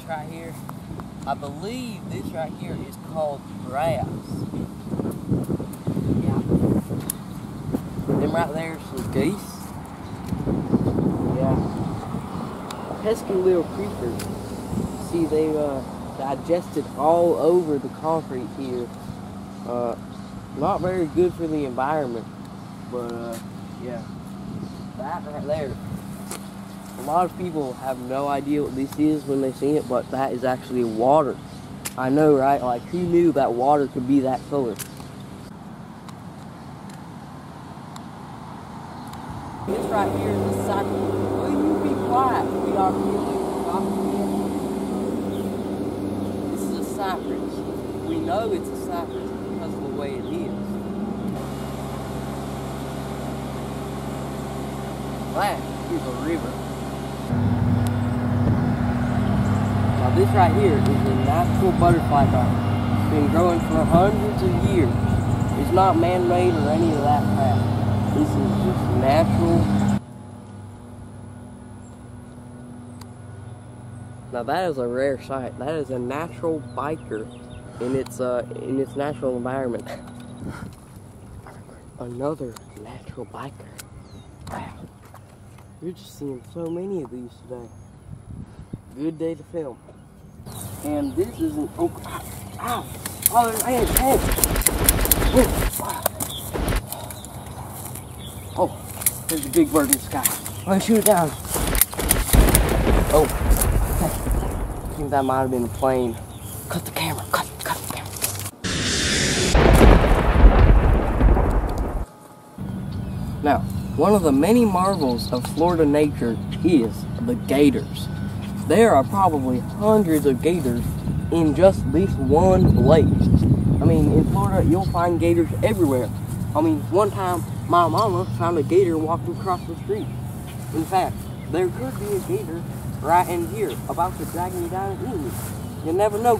right here, I believe this right here is called grass. Yeah. Them right there are some geese. Yeah. Pesky little creatures. See, they've digested all over the concrete here. Not very good for the environment, but yeah, that right there. A lot of people have no idea what this is when they see it, but that is actually water. I know, right? Like, who knew that water could be that color? This right here is a cypress. Will you be quiet? We are This is a cypress. We know it's a cypress because of the way it is. That is a river. Now this right here is a natural butterfly garden. It's been growing for hundreds of years. It's not man-made or any of that crap. This is just natural. Now that is a rare sight. That is a natural biker in its natural environment. Another natural biker. Wow. You're just seeing so many of these today. Good day to film. And this is an oak. Ow! Oh, hey! Oh, there's a big bird in the sky. I'm gonna shoot it down. Oh, I think that might have been a plane. Cut the camera. Cut the camera. Now, one of the many marvels of Florida nature is the gators. There are probably hundreds of gators in just this one lake. I mean, in Florida, you'll find gators everywhere. I mean, one time, my mama found a gator walking across the street. In fact, there could be a gator right in here, about to drag me down and eat me. You never know.